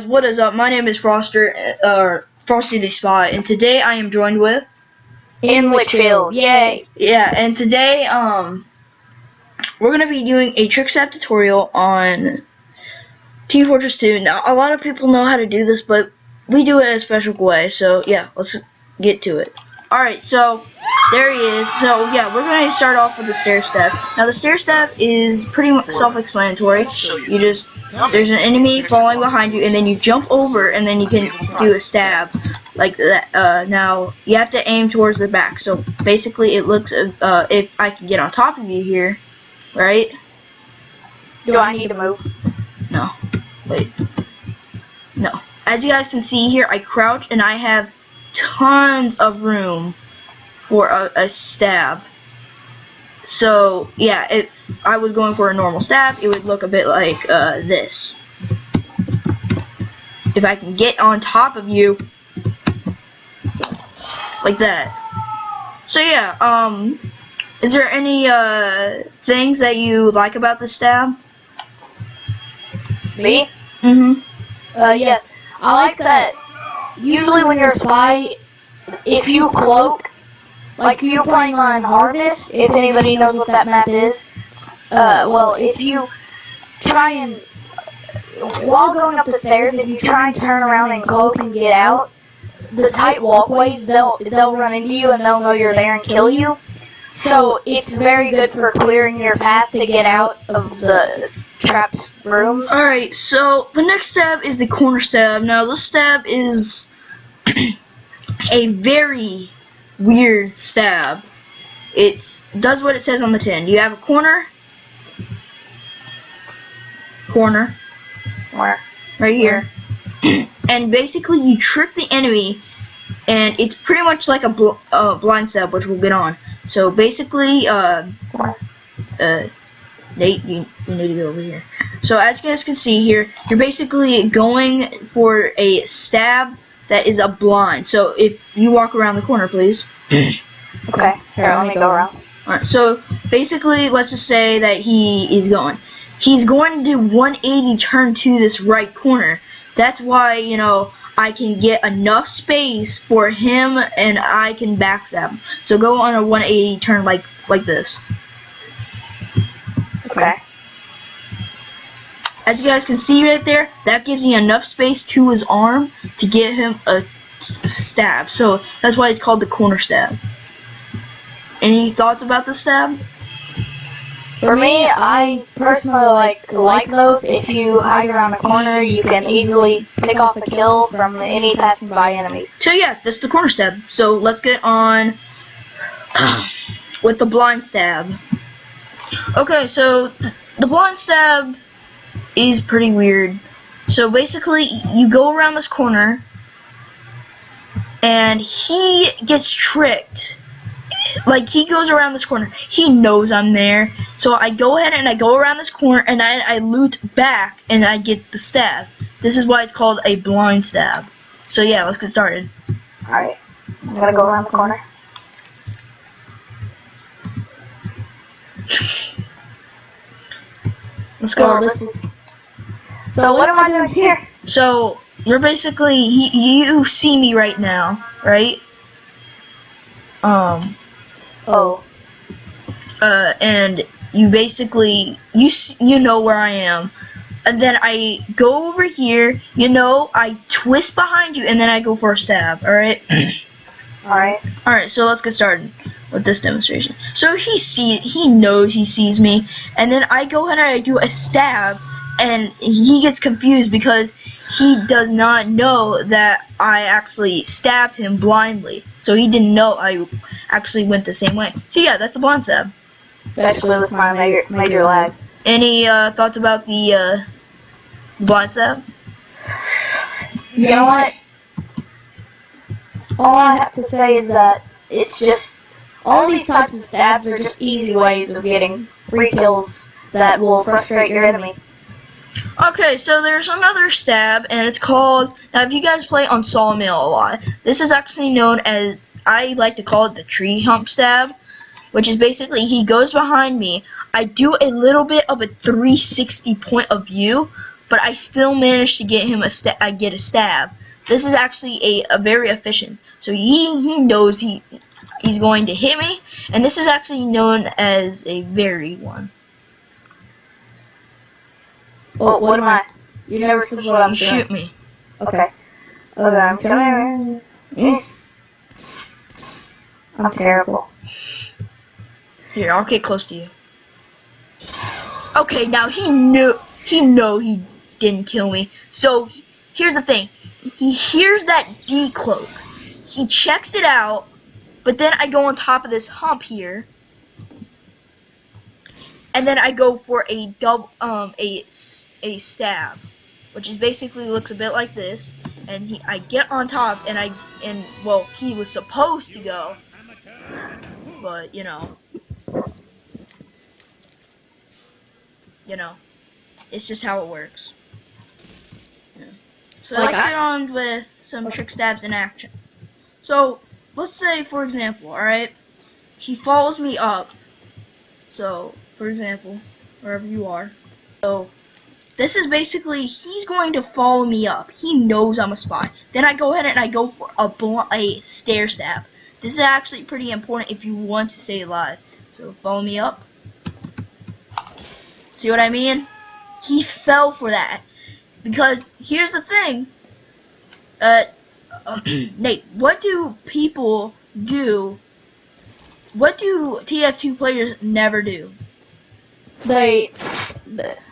What is up? My name is Froster, Frosty the Spy, and today I am joined with in Litchfield. Yay! Yeah, and today we're gonna be doing a Trickstab tutorial on Team Fortress 2. Now a lot of people know how to do this, but we do it in a special way. So yeah, let's get to it. All right, so there he is. So yeah, we're gonna start off with the Stairstep. Now the Stairstep is pretty self-explanatory. You just there's an enemy falling behind you, and then you jump over, and then you can do a stab like that. Now you have to aim towards the back. So basically, it looks if I can get on top of you here, right? Do I need to move? No. Wait. No. As you guys can see here, I crouch and I have tons of room for a stab. So yeah, if I was going for a normal stab, it would look a bit like this. If I can get on top of you, like that. So yeah, is there any things that you like about the stab? Me? Yes. I like that. Usually when you're a spy, if you cloak, like you're playing on Harvest, if anybody knows what that map is, well, if you try and, while going up the stairs, if you try and turn around and cloak and get out, the tight walkways, they'll run into you and they'll know you're there and kill you. So it's very good for clearing your path to get out of the trapped rooms. Alright, so the next stab is the corner stab. Now this stab is a very weird stab. It does what it says on the tin. You have a corner, right here, and basically you trick the enemy, and it's pretty much like a blind stab, which we'll get on. So basically, Nate, you need to go over here. So as you guys can see here, you're basically going for a stab that is a blind. So if you walk around the corner, please. Okay, here, let me go around. Alright, so basically, let's just say that he's going to do 180 turn to this right corner. That's why, you know, I can get enough space for him and I can backstab him. So go on a 180 turn like this. Okay. As you guys can see right there, that gives me enough space to his arm to get him a stab. So that's why it's called the corner stab. Any thoughts about the stab? For me, I personally like those. If you hide around the corner, you can easily pick off a kill from any passing by enemies. So yeah, that's the corner stab. So let's get on with the blind stab. Okay, so the blind stab is pretty weird. So basically, you go around this corner, and he gets tricked. Like, he goes around this corner. He knows I'm there. So I go ahead and I go around this corner, and I loot back, and I get the stab. This is why it's called a blind stab. So yeah, let's get started. Alright, I'm gonna go around the corner. Let's go. So what am I doing here? So you're basically you see me right now, right? And you basically you know where I am, and then I go over here. You know, I twist behind you, and then I go for a stab. All right. All right. So let's get started with this demonstration. So he knows he sees me, and then I go ahead and I do a stab, and he gets confused because he does not know that I actually stabbed him blindly. So he didn't know I actually went the same way. So yeah, that's a blind stab. Actually, with my major lag. Any thoughts about the blind stab? You know what? All I have to say is that it's just all these types of stabs are just easy ways of getting free kills that will frustrate your enemy. Okay, so there's another stab, and it's called, now if you guys play on Sawmill a lot, this is actually known as, I like to call it the tree hump stab, which is basically he goes behind me, I do a little bit of a 360 point of view, but I still managed to get him a stab. This is actually a very efficient. So he knows he's going to hit me, and this is actually known as a very one. Oh, what am I? You never said what I You was doing. shoot me. Okay. Okay, come here. I'm terrible. Here, I'll get close to you. Okay, now he didn't kill me. So here's the thing. He hears that decloak. He checks it out, but then I go on top of this hump here. And then I go for a a stab, which is basically looks a bit like this. And I get on top, and well, he was supposed to go, but you know, it's just how it works. Yeah. So Like let's get on with some trick stabs in action. So let's say, for example, all right, he follows me up. So, for example, wherever you are. So this is basically, he's going to follow me up. He knows I'm a spy. Then I go ahead and I go for a stair stab. This is actually pretty important if you want to stay alive. So follow me up. See what I mean? He fell for that. Because here's the thing. Nate, what do people do? What do TF2 players never do?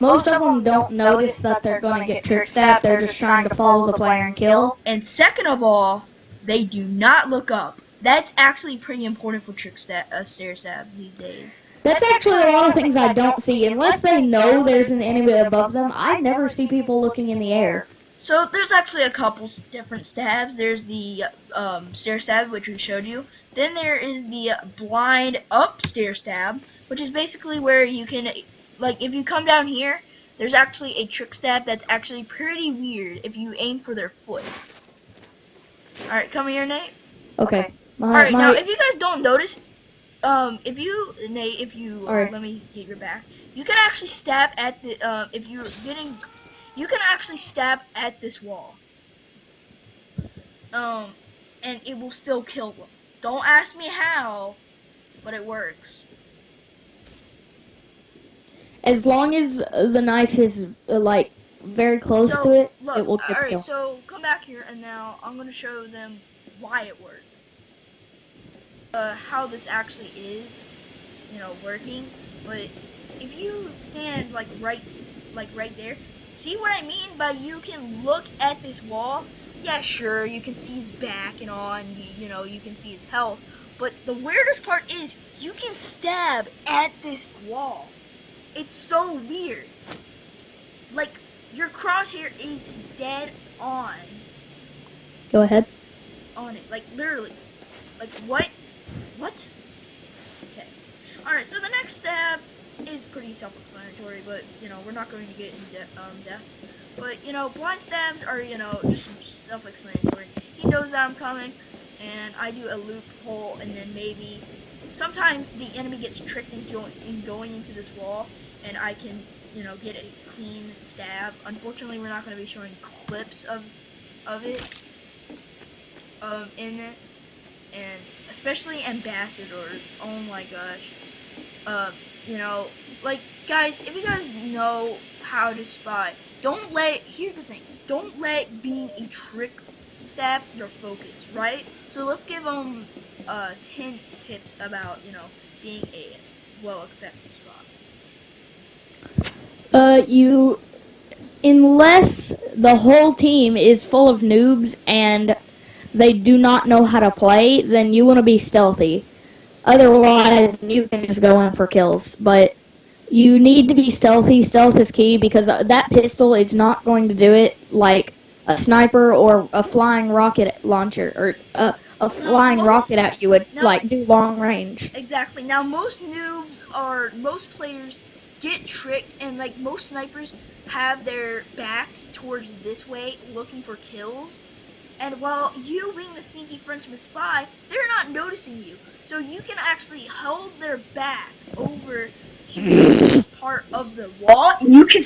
Most of them don't notice that they're going to get trickstabbed. They're just trying to follow the player and kill. And second of all, they do not look up. That's actually pretty important for stair stabs these days. That's actually a lot of things I don't see. Unless they know there's an enemy above them, I never see people looking in the air. So there's actually a couple different stabs. There's the stair stab, which we showed you. Then there is the blind up stair stab, which is basically where you can, like, if you come down here, there's actually a trick stab that's actually pretty weird if you aim for their foot. Alright, come here, Nate. Okay. Alright, now if you guys don't notice, Nate, let me get your back. You can actually stab at the, you can actually stab at this wall. And it will still kill them. Don't ask me how, but it works. As long as the knife is, like, very close to it, look, it will get alright, killed. so come back here, and now I'm going to show them why it works. How this actually is, working. But if you stand, like right there, see what I mean by you can look at this wall? Yeah, sure, you can see his back and all, and you can see his health. But the weirdest part is, you can stab at this wall. It's so weird. Like, your crosshair is dead on. Go ahead. On it, like, literally. Like, what? What? Okay. Alright, so the next stab is pretty self-explanatory, but, we're not going to get in depth. But, blind stabs are, just self-explanatory. He knows that I'm coming, and I do a loophole, and then maybe sometimes the enemy gets tricked into going into this wall, and I can, get a clean stab. Unfortunately, we're not going to be showing clips of it in it, and especially ambassadors. Oh my gosh. Like, guys, if you guys know how to spy, here's the thing, don't let being a trick stab your focus, right? So let's give them 10 tips about, being a well-effective spy. Unless the whole team is full of noobs and they do not know how to play, then you want to be stealthy. Otherwise, you can just go in for kills. But you need to be stealthy. Stealth is key because that pistol is not going to do it like a sniper or a flying rocket launcher or a flying rocket at you would do long range. Exactly. Now, most players get tricked, and like most snipers have their back towards this way looking for kills. And while you being the sneaky Frenchman spy, they're not noticing you. So you can actually hold their back over to this part of the wall, and you can